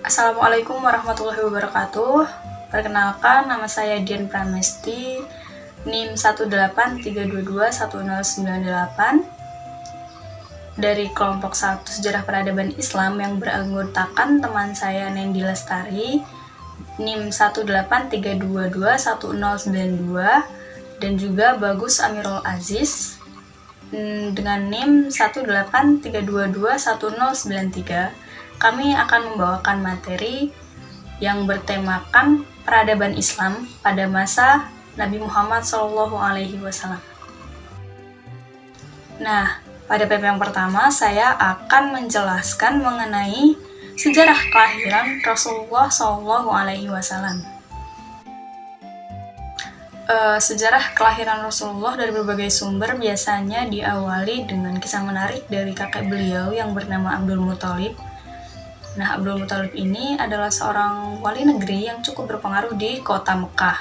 Assalamualaikum warahmatullahi wabarakatuh. Perkenalkan, nama saya Dian Pramesti, NIM 183221098 dari kelompok 1 Sejarah Peradaban Islam yang beranggotakan teman saya Nendi Lestari, NIM 183221092 dan juga Bagus Amirul Aziz dengan NIM 183221093. Kami akan membawakan materi yang bertemakan peradaban Islam pada masa Nabi Muhammad SAW. Nah, pada PP yang pertama saya akan menjelaskan mengenai sejarah kelahiran Rasulullah SAW. Sejarah kelahiran Rasulullah dari berbagai sumber biasanya diawali dengan kisah menarik dari kakek beliau yang bernama Abdul Muthalib. Nah, Abdul Muthalib ini adalah seorang wali negeri yang cukup berpengaruh di kota Mekah.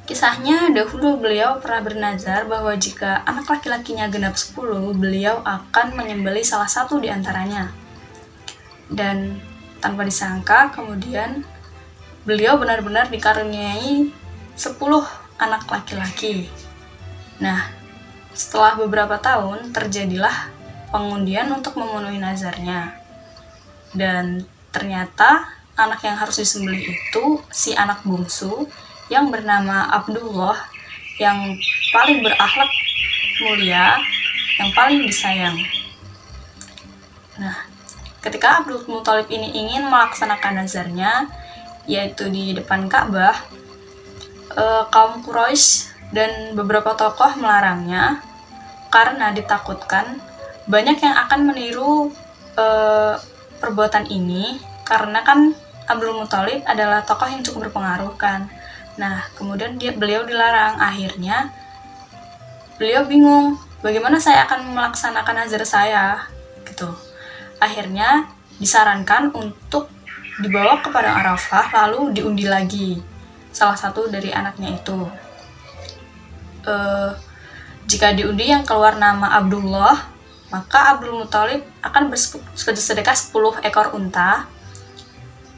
Kisahnya, dahulu beliau pernah bernazar bahwa jika anak laki-lakinya genap 10, beliau akan menyembelih salah satu di antaranya. Dan tanpa disangka, kemudian beliau benar-benar dikaruniai 10 anak laki-laki. Nah, setelah beberapa tahun, terjadilah pengundian untuk memenuhi nazarnya. Dan ternyata anak yang harus disembelih itu si anak bungsu yang bernama Abdullah, yang paling berakhlak mulia, yang paling disayang. Nah, ketika Abdul Muthalib ini ingin melaksanakan nazarnya, yaitu di depan Ka'bah, kaum Quraisy dan beberapa tokoh melarangnya karena ditakutkan banyak yang akan meniru perbuatan ini, karena kan Abdul Muthalib adalah tokoh yang cukup berpengaruh kan. Nah, kemudian beliau dilarang. Akhirnya beliau bingung, bagaimana saya akan melaksanakan nazar saya gitu. Akhirnya disarankan untuk dibawa ke padang Arafah lalu diundi lagi salah satu dari anaknya itu. Jika diundi yang keluar nama Abdullah, maka Abdul Muthalib akan bersedekah 10 ekor unta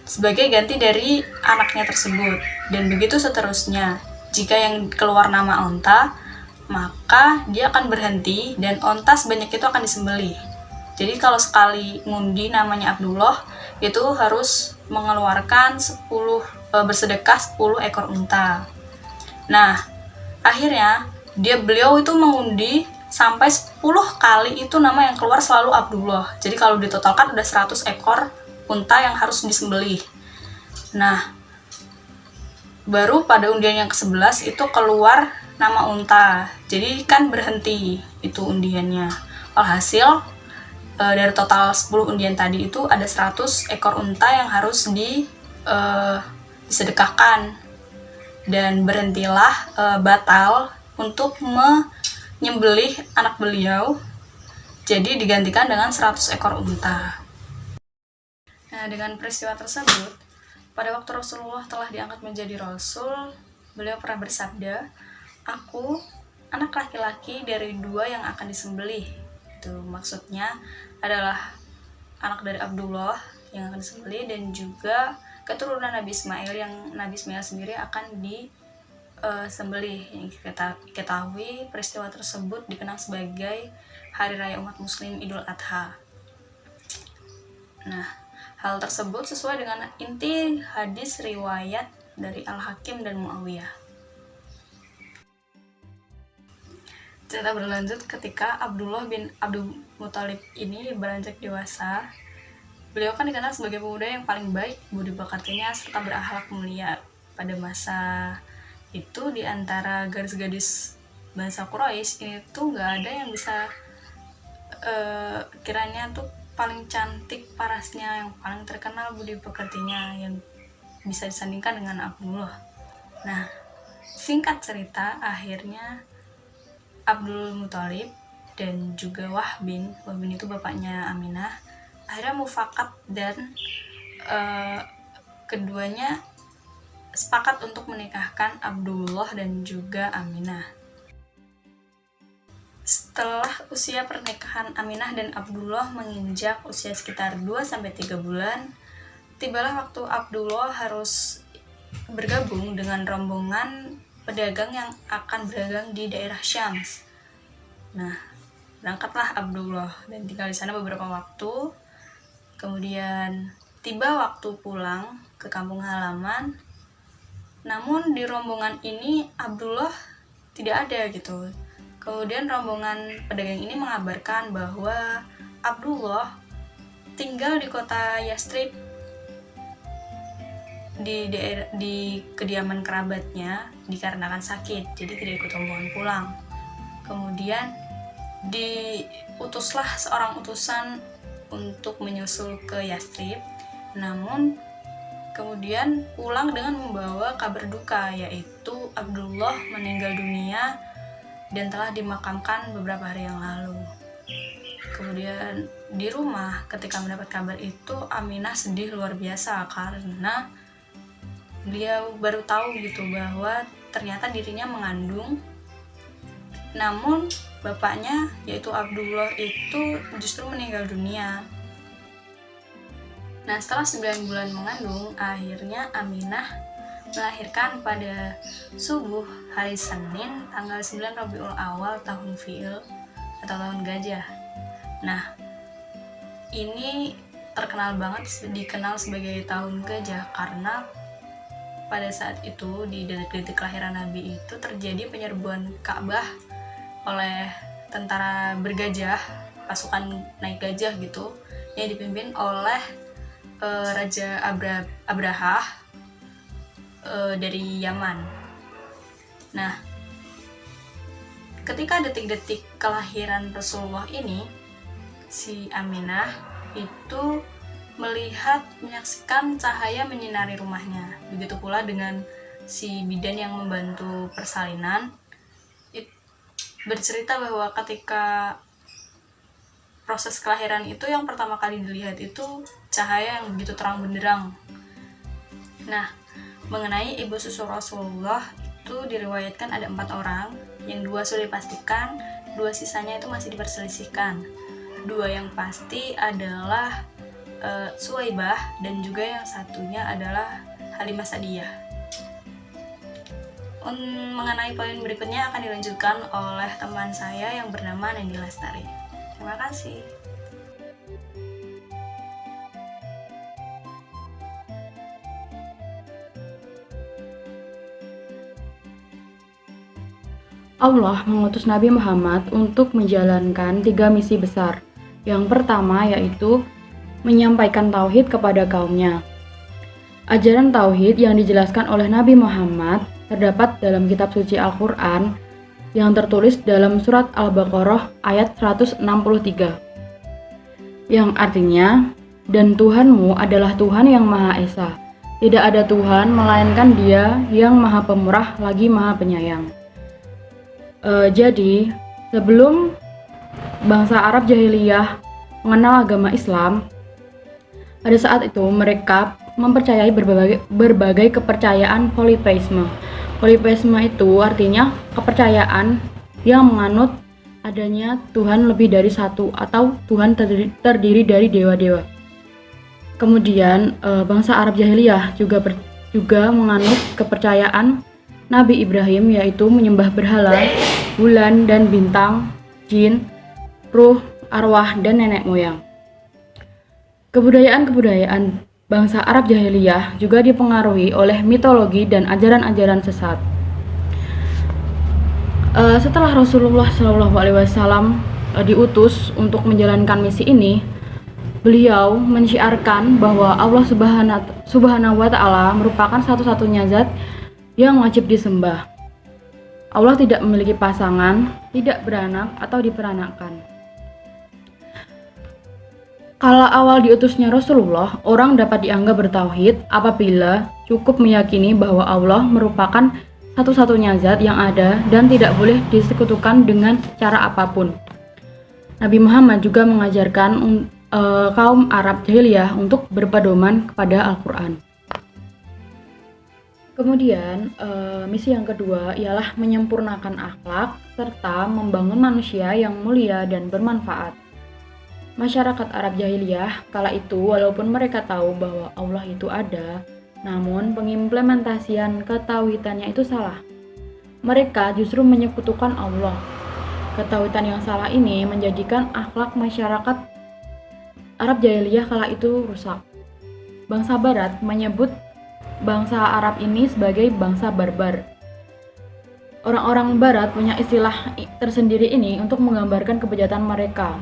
sebagai ganti dari anaknya tersebut. Dan begitu seterusnya. Jika yang keluar nama unta, maka dia akan berhenti dan unta sebanyak itu akan disembelih. Jadi kalau sekali ngundi namanya Abdullah, itu harus mengeluarkan bersedekah 10 ekor unta. Nah, akhirnya beliau itu mengundi sampai 10 kali itu nama yang keluar selalu Abdullah. Jadi kalau ditotalkan ada 100 ekor unta yang harus disembelih. Nah, baru pada undian yang ke-11 itu keluar nama unta. Jadi kan berhenti itu undiannya. Alhasil dari total 10 undian tadi itu ada 100 ekor unta yang harus disedekahkan. Dan berhentilah batal untuk menyembelih anak beliau, jadi digantikan dengan 100 ekor unta. Nah, dengan peristiwa tersebut, pada waktu Rasulullah telah diangkat menjadi Rasul, beliau pernah bersabda, "Aku anak laki-laki dari 2 yang akan disembelih." Itu maksudnya adalah anak dari Abdullah yang akan disembelih dan juga keturunan Nabi Ismail yang Nabi Ismail sendiri akan disembelih. Yang kita ketahui peristiwa tersebut dikenal sebagai Hari Raya Umat Muslim Idul Adha. Nah, hal tersebut sesuai dengan inti hadis riwayat dari Al-Hakim dan Muawiyah. Cerita berlanjut ketika Abdullah bin Abdul Muthalib ini beranjak dewasa. Beliau kan dikenal sebagai pemuda yang paling baik budi pekertinya serta berakhlak mulia. Pada masa itu di antara gadis-gadis bangsa Quraisy ini tuh nggak ada yang bisa kiranya tuh paling cantik parasnya, yang paling terkenal budi pekertinya, yang bisa disandingkan dengan Abdullah. Nah, singkat cerita, akhirnya Abdul Muthalib dan juga Wahbin itu bapaknya Aminah, akhirnya mufakat dan keduanya sepakat untuk menikahkan Abdullah dan juga Aminah. Setelah usia pernikahan Aminah dan Abdullah menginjak usia sekitar 2-3 bulan, tibalah waktu Abdullah harus bergabung dengan rombongan pedagang yang akan berdagang di daerah Syams. Nah, berangkatlah Abdullah dan tinggal di sana beberapa waktu. Kemudian tiba waktu pulang ke kampung halaman. Namun di rombongan ini Abdullah tidak ada gitu. Kemudian rombongan pedagang ini mengabarkan bahwa Abdullah tinggal di kota Yastrib, di kediaman kerabatnya dikarenakan sakit, jadi tidak ikut rombongan pulang. Kemudian diutuslah seorang utusan untuk menyusul ke Yastrib, namun kemudian pulang dengan membawa kabar duka, yaitu Abdullah meninggal dunia dan telah dimakamkan beberapa hari yang lalu. Kemudian di rumah ketika mendapat kabar itu, Aminah sedih luar biasa karena beliau baru tahu gitu bahwa ternyata dirinya mengandung, namun bapaknya yaitu Abdullah itu justru meninggal dunia. Nah, setelah 9 bulan mengandung, akhirnya Aminah melahirkan pada subuh hari Senin tanggal 9 Rabiul Awal tahun Fiil atau tahun gajah. Nah, ini terkenal banget, dikenal sebagai tahun gajah karena pada saat itu di detik-detik kelahiran Nabi itu terjadi penyerbuan Ka'bah oleh tentara bergajah, pasukan naik gajah gitu, yang dipimpin oleh Raja Abraha dari Yaman. Nah, ketika detik-detik kelahiran Rasulullah ini, si Aminah itu menyaksikan cahaya menyinari rumahnya. Begitu pula dengan si bidan yang membantu persalinan, bercerita bahwa ketika proses kelahiran itu yang pertama kali dilihat itu cahaya yang begitu terang benderang. Nah, mengenai ibu susu Rasulullah itu diriwayatkan ada 4 orang, yang 2 sudah dipastikan, 2 sisanya itu masih diperselisihkan. 2 yang pasti adalah Suwaibah dan juga yang satunya adalah Halimah Sa'diyah. Mengenai poin berikutnya akan dilanjutkan oleh teman saya yang bernama Nandi Lestari. Terima kasih. Allah mengutus Nabi Muhammad untuk menjalankan 3 misi besar. Yang pertama yaitu menyampaikan tauhid kepada kaumnya. Ajaran tauhid yang dijelaskan oleh Nabi Muhammad terdapat dalam kitab suci Al-Quran yang tertulis dalam surat Al-Baqarah ayat 163, yang artinya, "Dan Tuhanmu adalah Tuhan yang Maha Esa, tidak ada Tuhan melainkan Dia yang Maha Pemurah lagi Maha Penyayang." Jadi, sebelum bangsa Arab jahiliyah mengenal agama Islam, pada saat itu mereka mempercayai berbagai kepercayaan polytheisme. Polytheisme itu artinya kepercayaan yang menganut adanya Tuhan lebih dari satu atau Tuhan terdiri dari dewa-dewa. Kemudian bangsa Arab jahiliyah juga menganut kepercayaan Nabi Ibrahim, yaitu menyembah berhala, bulan dan bintang, jin, ruh, arwah, dan nenek moyang. Kebudayaan bangsa Arab jahiliyah juga dipengaruhi oleh mitologi dan ajaran-ajaran sesat. Setelah Rasulullah SAW diutus untuk menjalankan misi ini, beliau mensyiarkan bahwa Allah Subhanahu wa Ta'ala merupakan satu-satunya zat yang wajib disembah. Allah tidak memiliki pasangan, tidak beranak atau diperanakkan. Kala awal diutusnya Rasulullah, orang dapat dianggap bertauhid apabila cukup meyakini bahwa Allah merupakan satu-satunya zat yang ada dan tidak boleh disekutukan dengan cara apapun. Nabi Muhammad juga mengajarkan kaum Arab jahiliyah untuk berpedoman kepada Al-Quran. Kemudian, misi yang kedua ialah menyempurnakan akhlak serta membangun manusia yang mulia dan bermanfaat. Masyarakat Arab jahiliyah kala itu walaupun mereka tahu bahwa Allah itu ada, namun pengimplementasian ketauhidannya itu salah. Mereka justru menyekutukan Allah. Ketauhidan yang salah ini menjadikan akhlak masyarakat Arab jahiliyah kala itu rusak. Bangsa Barat menyebut bangsa Arab ini sebagai bangsa barbar. Orang-orang Barat punya istilah tersendiri ini untuk menggambarkan kebejatan mereka.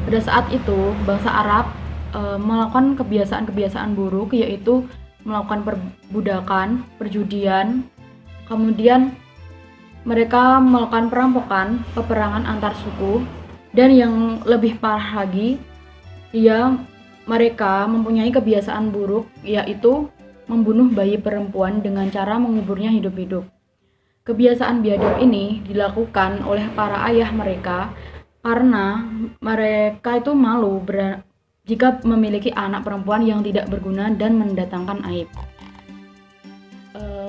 Pada saat itu, bangsa Arab melakukan kebiasaan-kebiasaan buruk, yaitu melakukan perbudakan, perjudian, kemudian mereka melakukan perampokan, peperangan antar suku, dan yang lebih parah lagi, mereka mempunyai kebiasaan buruk, yaitu membunuh bayi perempuan dengan cara menguburnya hidup-hidup. Kebiasaan biadab ini dilakukan oleh para ayah mereka karena mereka itu malu jika memiliki anak perempuan yang tidak berguna dan mendatangkan aib.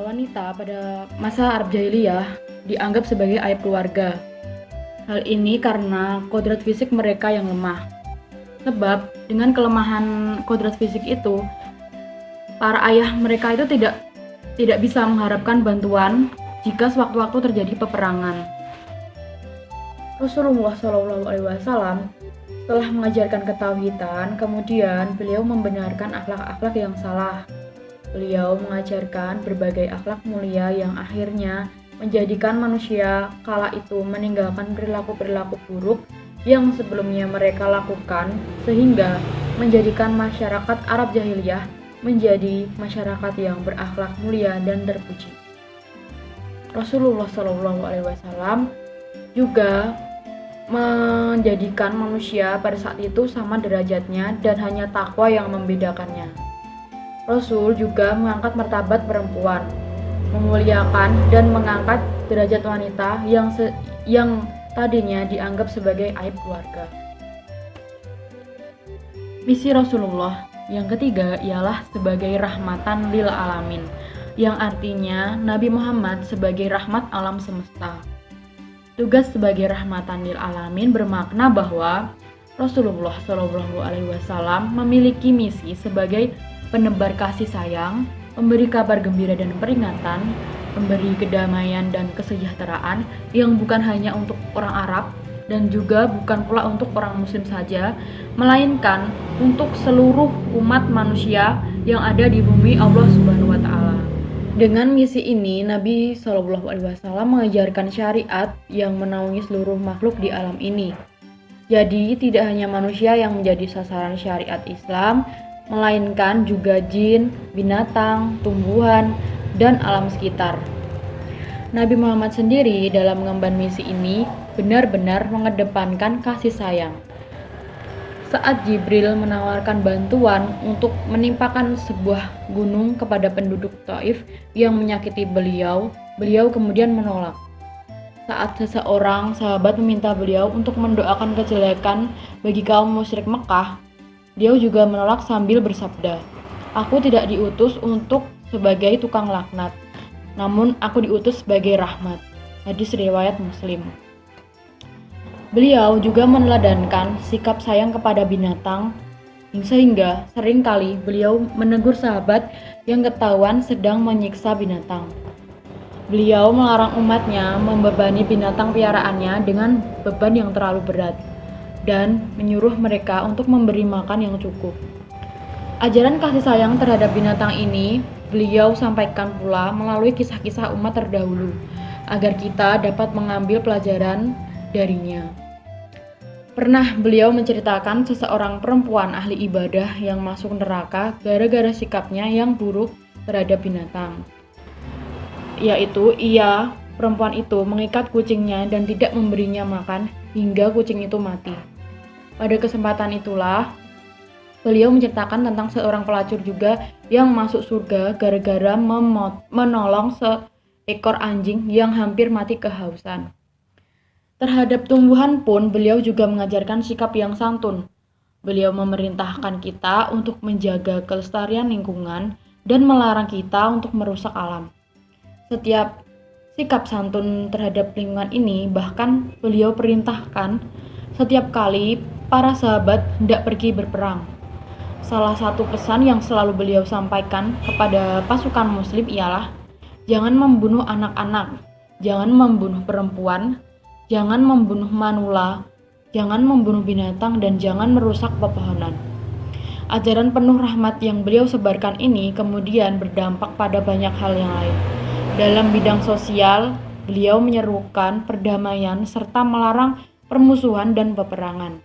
Wanita pada masa Arab jahiliyah dianggap sebagai aib keluarga. Hal ini karena kodrat fisik mereka yang lemah. Sebab dengan kelemahan kodrat fisik itu, para ayah mereka itu tidak bisa mengharapkan bantuan jika sewaktu-waktu terjadi peperangan. Rasulullah SAW setelah mengajarkan ketauhidan, kemudian beliau membenarkan akhlak-akhlak yang salah. Beliau mengajarkan berbagai akhlak mulia yang akhirnya menjadikan manusia kala itu meninggalkan perilaku-perilaku buruk yang sebelumnya mereka lakukan, sehingga menjadikan masyarakat Arab jahiliyah menjadi masyarakat yang berakhlak mulia dan terpuji. Rasulullah SAW juga menjadikan manusia pada saat itu sama derajatnya dan hanya takwa yang membedakannya. Rasul juga mengangkat martabat perempuan, memuliakan dan mengangkat derajat wanita yang tadinya dianggap sebagai aib keluarga. Misi Rasulullah yang ketiga ialah sebagai rahmatan lil alamin, yang artinya Nabi Muhammad sebagai rahmat alam semesta. Tugas sebagai rahmatan lil alamin bermakna bahwa Rasulullah SAW memiliki misi sebagai penebar kasih sayang, pemberi kabar gembira dan peringatan, pemberi kedamaian dan kesejahteraan yang bukan hanya untuk orang Arab dan juga bukan pula untuk orang Muslim saja, melainkan untuk seluruh umat manusia yang ada di bumi Allah Subhanahu wa Ta'ala. Dengan misi ini, Nabi SAW mengajarkan syariat yang menaungi seluruh makhluk di alam ini. Jadi, tidak hanya manusia yang menjadi sasaran syariat Islam, melainkan juga jin, binatang, tumbuhan, dan alam sekitar. Nabi Muhammad sendiri dalam mengemban misi ini benar-benar mengedepankan kasih sayang. Saat Jibril menawarkan bantuan untuk menimpakan sebuah gunung kepada penduduk Taif yang menyakiti beliau kemudian menolak. Saat seseorang sahabat meminta beliau untuk mendoakan kejelekan bagi kaum musyrik Mekah, beliau juga menolak sambil bersabda, "Aku tidak diutus untuk sebagai tukang laknat, namun aku diutus sebagai rahmat." Hadis riwayat Muslim. Beliau juga meneladankan sikap sayang kepada binatang, sehingga seringkali beliau menegur sahabat yang ketahuan sedang menyiksa binatang. Beliau melarang umatnya membebani binatang piaraannya dengan beban yang terlalu berat, dan menyuruh mereka untuk memberi makan yang cukup. Ajaran kasih sayang terhadap binatang ini beliau sampaikan pula melalui kisah-kisah umat terdahulu, agar kita dapat mengambil pelajaran darinya. Pernah beliau menceritakan seseorang perempuan ahli ibadah yang masuk neraka gara-gara sikapnya yang buruk terhadap binatang. Yaitu perempuan itu mengikat kucingnya dan tidak memberinya makan hingga kucing itu mati. Pada kesempatan itulah beliau menceritakan tentang seorang pelacur juga yang masuk surga gara-gara menolong seekor anjing yang hampir mati kehausan. Terhadap tumbuhan pun beliau juga mengajarkan sikap yang santun. Beliau memerintahkan kita untuk menjaga kelestarian lingkungan dan melarang kita untuk merusak alam. Setiap sikap santun terhadap lingkungan ini bahkan beliau perintahkan setiap kali para sahabat hendak pergi berperang. Salah satu pesan yang selalu beliau sampaikan kepada pasukan muslim ialah jangan membunuh anak-anak, jangan membunuh perempuan, jangan membunuh manula, jangan membunuh binatang, dan jangan merusak pepohonan. Ajaran penuh rahmat yang beliau sebarkan ini kemudian berdampak pada banyak hal yang lain. Dalam bidang sosial, beliau menyerukan perdamaian serta melarang permusuhan dan peperangan.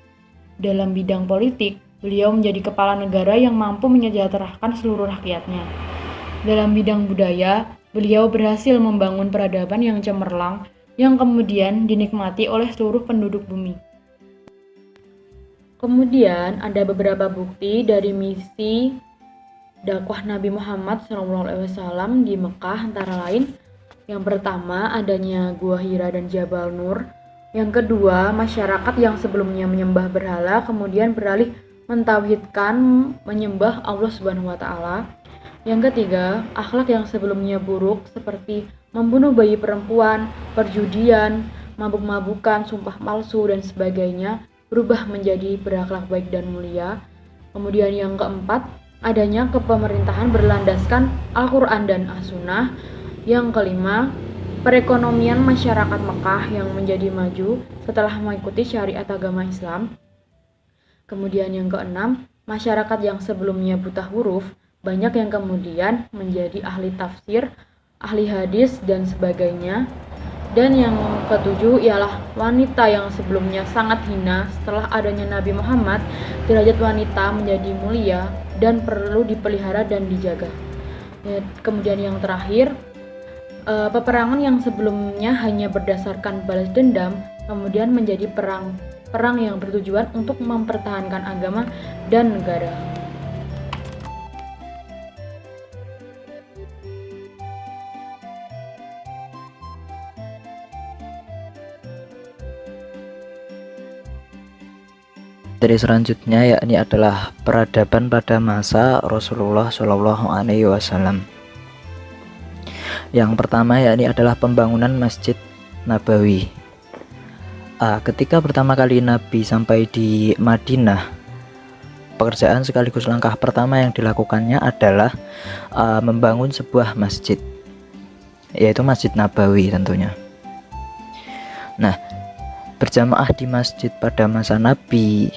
Dalam bidang politik, beliau menjadi kepala negara yang mampu menyejahterakan seluruh rakyatnya. Dalam bidang budaya, beliau berhasil membangun peradaban yang cemerlang yang kemudian dinikmati oleh seluruh penduduk bumi. Kemudian ada beberapa bukti dari misi dakwah Nabi Muhammad SAW di Mekah, antara lain yang pertama adanya Gua Hira dan Jabal Nur. Yang kedua, masyarakat yang sebelumnya menyembah berhala kemudian beralih mentauhidkan menyembah Allah Subhanahu wa taala. Yang ketiga, akhlak yang sebelumnya buruk seperti membunuh bayi perempuan, perjudian, mabuk-mabukan, sumpah palsu dan sebagainya berubah menjadi berakhlak baik dan mulia. Kemudian yang keempat, adanya kepemerintahan berlandaskan Al-Qur'an dan As-Sunnah. Yang kelima, perekonomian masyarakat Mekah yang menjadi maju setelah mengikuti syariat agama Islam. Kemudian yang keenam, masyarakat yang sebelumnya buta huruf, banyak yang kemudian menjadi ahli tafsir, ahli hadis, dan sebagainya. Dan yang ketujuh ialah wanita yang sebelumnya sangat hina, setelah adanya Nabi Muhammad, derajat wanita menjadi mulia dan perlu dipelihara dan dijaga. Kemudian yang terakhir, peperangan yang sebelumnya hanya berdasarkan balas dendam, kemudian menjadi perang yang bertujuan untuk mempertahankan agama dan negara. Dari selanjutnya yakni adalah peradaban pada masa Rasulullah Shallallahu Alaihi Wasallam. Yang pertama yakni adalah pembangunan Masjid Nabawi. Ketika pertama kali Nabi sampai di Madinah, pekerjaan sekaligus langkah pertama yang dilakukannya adalah membangun sebuah masjid, yaitu Masjid Nabawi tentunya. Nah, berjamaah di masjid pada masa Nabi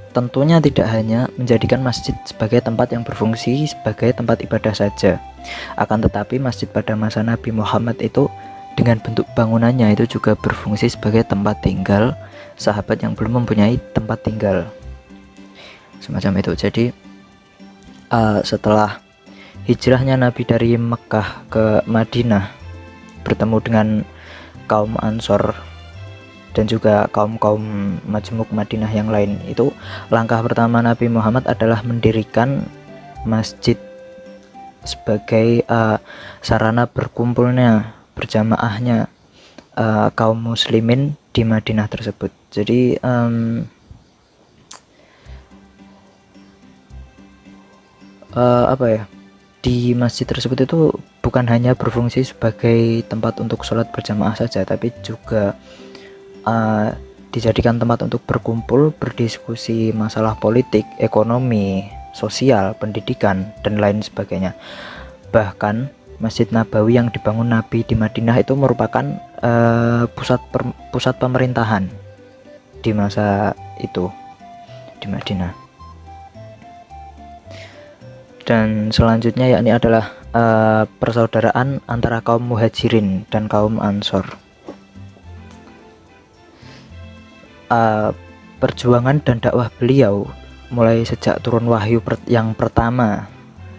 tentunya tidak hanya menjadikan masjid sebagai tempat yang berfungsi sebagai tempat ibadah saja, akan tetapi masjid pada masa Nabi Muhammad itu dengan bentuk bangunannya itu juga berfungsi sebagai tempat tinggal sahabat yang belum mempunyai tempat tinggal, semacam itu. Jadi setelah hijrahnya Nabi dari Mekah ke Madinah, bertemu dengan kaum Ansor dan juga kaum-kaum Majmuk Madinah yang lain, itu langkah pertama Nabi Muhammad adalah mendirikan masjid sebagai sarana berkumpulnya, berjamaahnya kaum muslimin di Madinah tersebut. Jadi di masjid tersebut itu bukan hanya berfungsi sebagai tempat untuk sholat berjamaah saja, tapi juga dijadikan tempat untuk berkumpul, berdiskusi masalah politik, ekonomi, sosial, pendidikan, dan lain sebagainya. Bahkan Masjid Nabawi yang dibangun Nabi di Madinah itu merupakan pusat pemerintahan di masa itu di Madinah. Dan selanjutnya yakni adalah persaudaraan antara kaum Muhajirin dan kaum Ansor. Perjuangan dan dakwah beliau mulai sejak turun wahyu yang pertama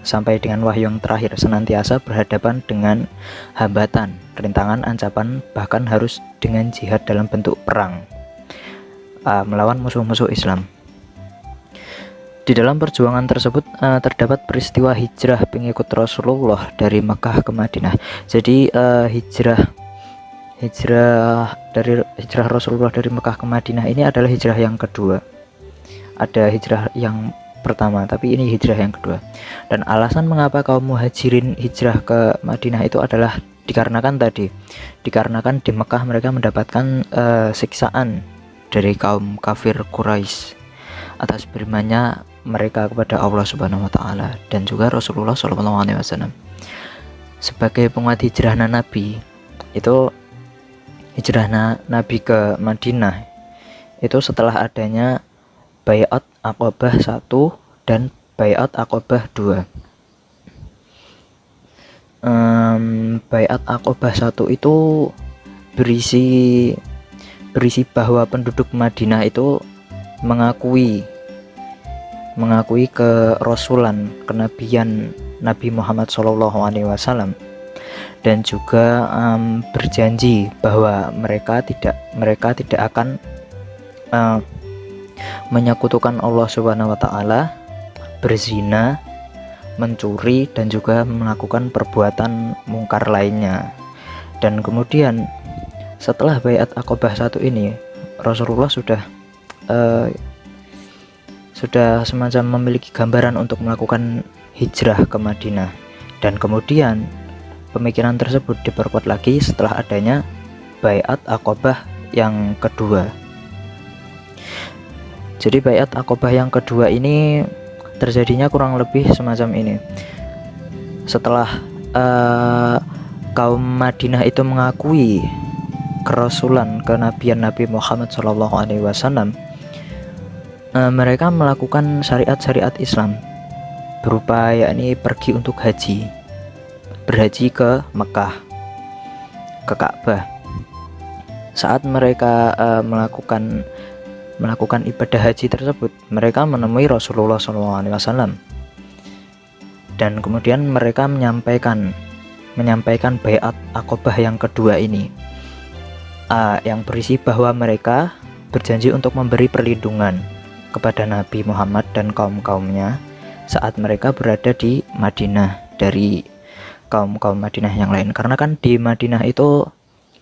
sampai dengan wahyu yang terakhir senantiasa berhadapan dengan hambatan, rintangan, ancaman, bahkan harus dengan jihad dalam bentuk perang melawan musuh-musuh Islam. Di dalam perjuangan tersebut terdapat peristiwa hijrah pengikut Rasulullah dari Mekah ke Madinah. Jadi hijrah Rasulullah dari Mekah ke Madinah ini adalah hijrah yang kedua. Ada hijrah yang pertama, tapi ini hijrah yang kedua. Dan alasan mengapa kaum Muhajirin hijrah ke Madinah itu adalah dikarenakan di Mekah mereka mendapatkan siksaan dari kaum kafir Quraisy atas firman-Nya mereka kepada Allah Subhanahu wa taala dan juga Rasulullah SAW. Sebagai penguat hijrah Nabi, itu hijrah Nabi ke Madinah itu setelah adanya Baiat Aqabah 1 dan Baiat Aqabah 2. Baiat Aqabah 1 itu berisi bahwa penduduk Madinah itu mengakui kerasulan, kenabian Nabi Muhammad SAW, dan juga berjanji bahwa mereka tidak akan menyekutukan Allah Subhanahu wa taala, berzina, mencuri, dan juga melakukan perbuatan mungkar lainnya. Dan kemudian setelah Baiat Aqabah 1 ini, Rasulullah sudah semacam memiliki gambaran untuk melakukan hijrah ke Madinah. Dan kemudian pemikiran tersebut diperkuat lagi setelah adanya Baiat Aqabah yang kedua. Jadi Baiat Aqabah yang kedua ini terjadinya kurang lebih semacam ini. Setelah kaum Madinah itu mengakui kerasulan, kenabian Nabi Muhammad SAW, mereka melakukan syariat-syariat Islam berupa yakni pergi untuk haji, berhaji ke Mekah, ke Ka'bah. Saat mereka melakukan ibadah haji tersebut, mereka menemui Rasulullah SAW, dan kemudian mereka menyampaikan Baiat Aqabah yang kedua ini, yang berisi bahwa mereka berjanji untuk memberi perlindungan kepada Nabi Muhammad dan kaum-kaumnya saat mereka berada di Madinah dari kaum-kaum Madinah yang lain. Karena kan di Madinah itu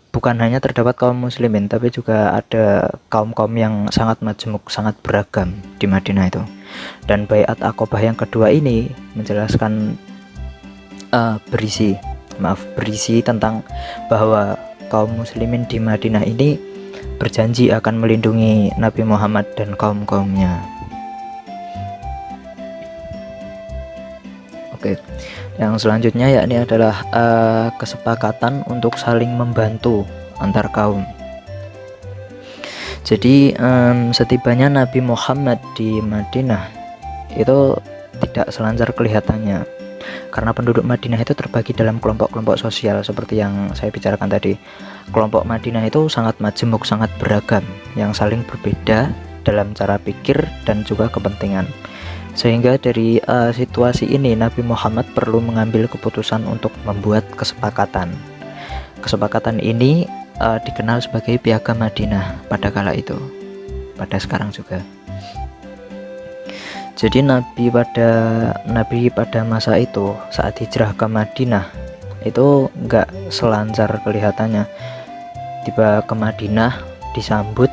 bukan hanya terdapat kaum muslimin, tapi juga ada kaum-kaum yang sangat majemuk, sangat beragam di Madinah itu. Dan Baiat Aqabah yang kedua ini menjelaskan berisi tentang bahwa kaum muslimin di Madinah ini berjanji akan melindungi Nabi Muhammad dan kaum-kaumnya. Oke. Yang selanjutnya yakni adalah kesepakatan untuk saling membantu antar kaum. Jadi setibanya Nabi Muhammad di Madinah itu tidak selancar kelihatannya, karena penduduk Madinah itu terbagi dalam kelompok-kelompok sosial seperti yang saya bicarakan tadi. Kelompok Madinah itu sangat majemuk, sangat beragam, yang saling berbeda dalam cara pikir dan juga kepentingan. Sehingga dari situasi ini Nabi Muhammad perlu mengambil keputusan untuk membuat kesepakatan. Kesepakatan ini dikenal sebagai Piagam Madinah pada kala itu, pada sekarang juga. Jadi Nabi pada masa itu saat hijrah ke Madinah itu nggak selancar kelihatannya. Tiba ke Madinah disambut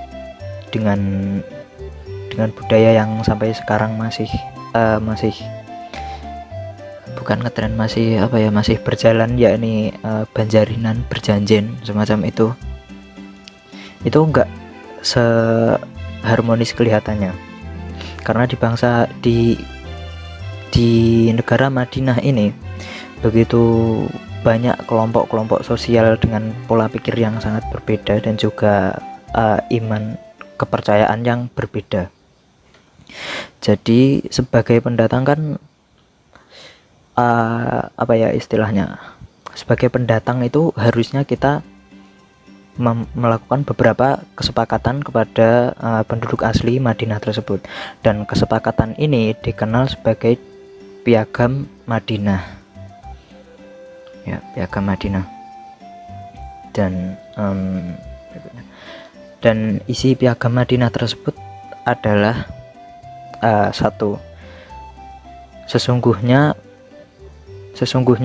dengan budaya yang sampai sekarang masih bukan ngetren, masih berjalan, yakni banjarinan, berjanjen, semacam itu enggak seharmonis kelihatannya, karena di negara Madinah ini begitu banyak kelompok-kelompok sosial dengan pola pikir yang sangat berbeda dan juga iman, kepercayaan yang berbeda. Jadi sebagai pendatang kan istilahnya, sebagai pendatang itu harusnya kita melakukan beberapa kesepakatan kepada penduduk asli Madinah tersebut, dan kesepakatan ini dikenal sebagai Piagam Madinah. Ya, Piagam Madinah. Dan isi Piagam Madinah tersebut adalah satu, sesungguhnya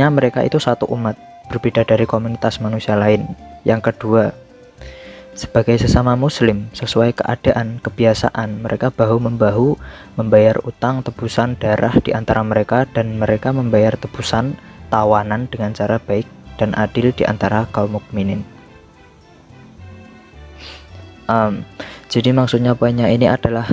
mereka itu satu umat, berbeda dari komunitas manusia lain. Yang kedua, sebagai sesama muslim, sesuai keadaan, kebiasaan, mereka bahu-membahu membayar utang tebusan darah di antara mereka, dan mereka membayar tebusan tawanan dengan cara baik dan adil di antara kaum mukminin. Jadi maksudnya poinnya ini adalah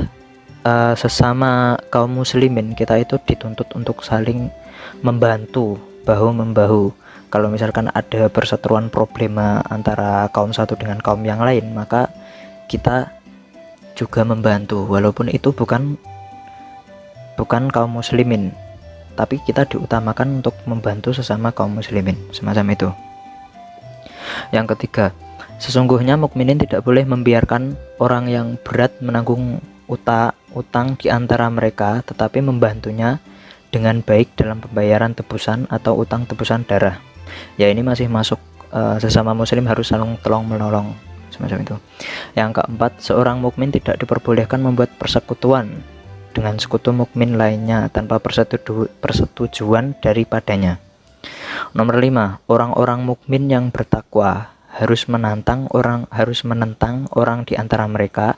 sesama kaum muslimin kita itu dituntut untuk saling membantu, bahu membahu. Kalau misalkan ada perseteruan problema antara kaum satu dengan kaum yang lain, maka kita juga membantu, walaupun itu bukan kaum muslimin, tapi kita diutamakan untuk membantu sesama kaum muslimin, semacam itu. Yang ketiga, sesungguhnya mukminin tidak boleh membiarkan orang yang berat menanggung utang di antara mereka, tetapi membantunya dengan baik dalam pembayaran tebusan atau utang tebusan darah. Ya, ini masih masuk sesama muslim harus saling tolong menolong, semacam itu. Yang keempat, seorang mukmin tidak diperbolehkan membuat persekutuan dengan sekutu mukmin lainnya tanpa persetujuan daripadanya. Nomor 5, orang-orang mukmin yang bertakwa harus menentang orang di antara mereka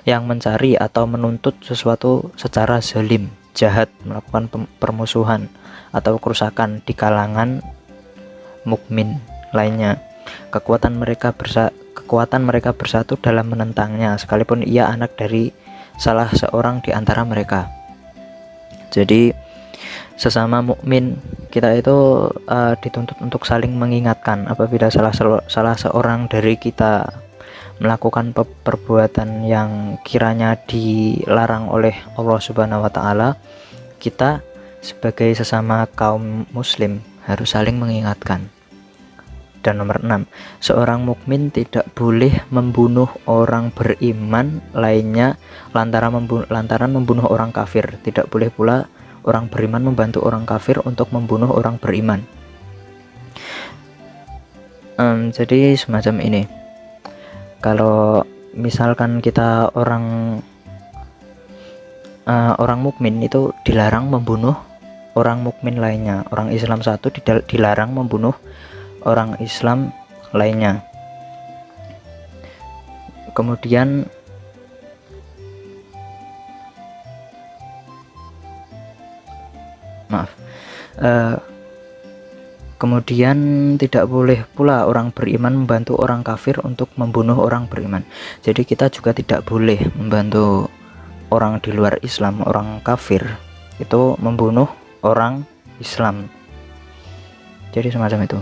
yang mencari atau menuntut sesuatu secara zalim, jahat, melakukan permusuhan atau kerusakan di kalangan mukmin lainnya. Kekuatan mereka bersatu dalam menentangnya, sekalipun ia anak dari salah seorang di antara mereka. Jadi sesama mukmin kita itu dituntut untuk saling mengingatkan apabila salah seorang dari kita melakukan perbuatan yang kiranya dilarang oleh Allah Subhanahu wa taala. Kita sebagai sesama kaum muslim harus saling mengingatkan. Dan nomor 6, seorang mukmin tidak boleh membunuh orang beriman lainnya lantaran membunuh orang kafir. Tidak boleh pula orang beriman membantu orang kafir untuk membunuh orang beriman. Jadi semacam ini. Kalau misalkan kita orang mukmin itu dilarang membunuh orang mukmin lainnya. Orang Islam satu dilarang membunuh orang Islam lainnya. Kemudian kemudian tidak boleh pula orang beriman membantu orang kafir untuk membunuh orang beriman. Jadi kita juga tidak boleh membantu orang di luar Islam, orang kafir itu membunuh orang Islam. Jadi semacam itu.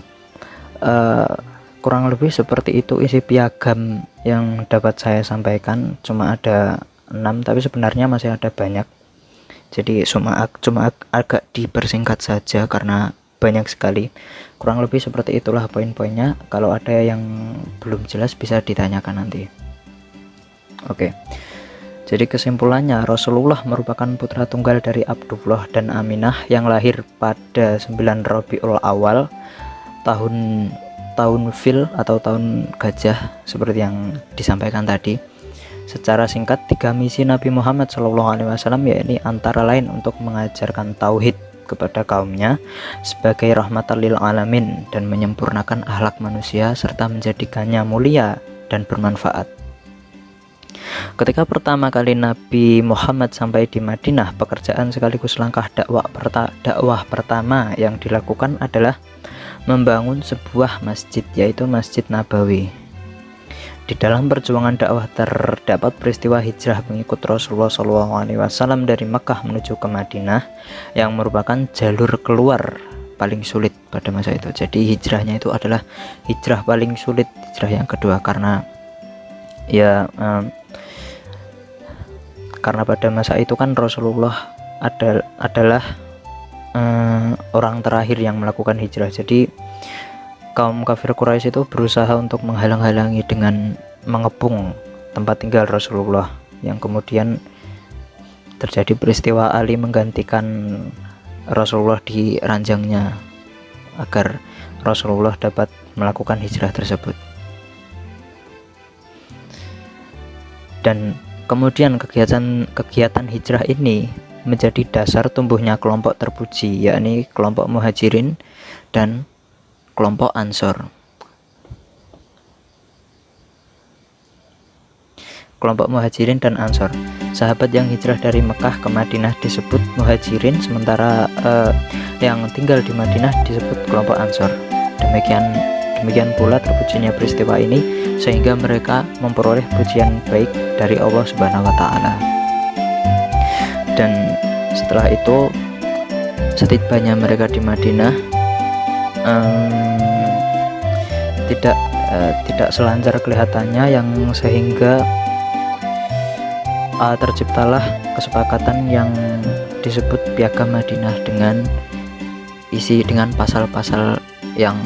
Kurang lebih seperti itu isi piagam yang dapat saya sampaikan. Cuma ada 6, tapi sebenarnya masih ada banyak. Jadi cuma agak dipersingkat saja karena banyak sekali. Kurang lebih seperti itulah poin-poinnya. Kalau ada yang belum jelas bisa ditanyakan nanti. Oke. Jadi kesimpulannya, Rasulullah merupakan putra tunggal dari Abdullah dan Aminah yang lahir pada 9 Rabiul Awal tahun Fil atau tahun gajah seperti yang disampaikan tadi. Secara singkat, 3 misi Nabi Muhammad SAW yakni antara lain untuk mengajarkan tauhid kepada kaumnya sebagai rahmatan lil alamin dan menyempurnakan akhlak manusia serta menjadikannya mulia dan bermanfaat. Ketika pertama kali Nabi Muhammad sampai di Madinah, pekerjaan sekaligus langkah dakwah pertama yang dilakukan adalah membangun sebuah masjid, yaitu Masjid Nabawi. Di dalam perjuangan dakwah terdapat peristiwa hijrah pengikut Rasulullah SAW dari Mekah menuju ke Madinah yang merupakan jalur keluar paling sulit pada masa itu. Jadi hijrahnya itu adalah hijrah paling sulit, hijrah yang kedua, karena karena pada masa itu kan Rasulullah adalah orang terakhir yang melakukan hijrah. Jadi kaum kafir Quraisy itu berusaha untuk menghalang-halangi dengan mengepung tempat tinggal Rasulullah, yang kemudian terjadi peristiwa Ali menggantikan Rasulullah di ranjangnya agar Rasulullah dapat melakukan hijrah tersebut. Dan kemudian kegiatan hijrah ini menjadi dasar tumbuhnya kelompok terpuji, yakni kelompok Muhajirin dan kelompok Ansor. Kelompok Muhajirin dan Ansor, sahabat yang hijrah dari Mekah ke Madinah disebut Muhajirin, sementara yang tinggal di Madinah disebut kelompok Ansor. Demikian pula terpujinya peristiwa ini sehingga mereka memperoleh pujian baik dari Allah Subhanahu wa taala. Dan setelah itu setibanya mereka di Madinah, tidak selancar kelihatannya, yang sehingga terciptalah kesepakatan yang disebut Piagam Madinah dengan pasal-pasal yang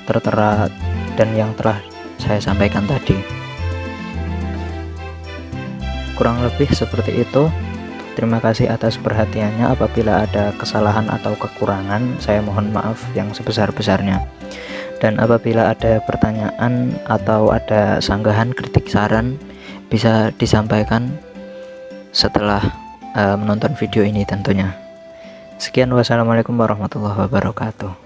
tertera dan yang telah saya sampaikan tadi. Kurang lebih seperti itu. Terima kasih atas perhatiannya. Apabila ada kesalahan atau kekurangan, saya mohon maaf yang sebesar-besarnya. Dan apabila ada pertanyaan atau ada sanggahan, kritik, saran, bisa disampaikan setelah menonton video ini tentunya. Sekian, wassalamualaikum warahmatullahi wabarakatuh.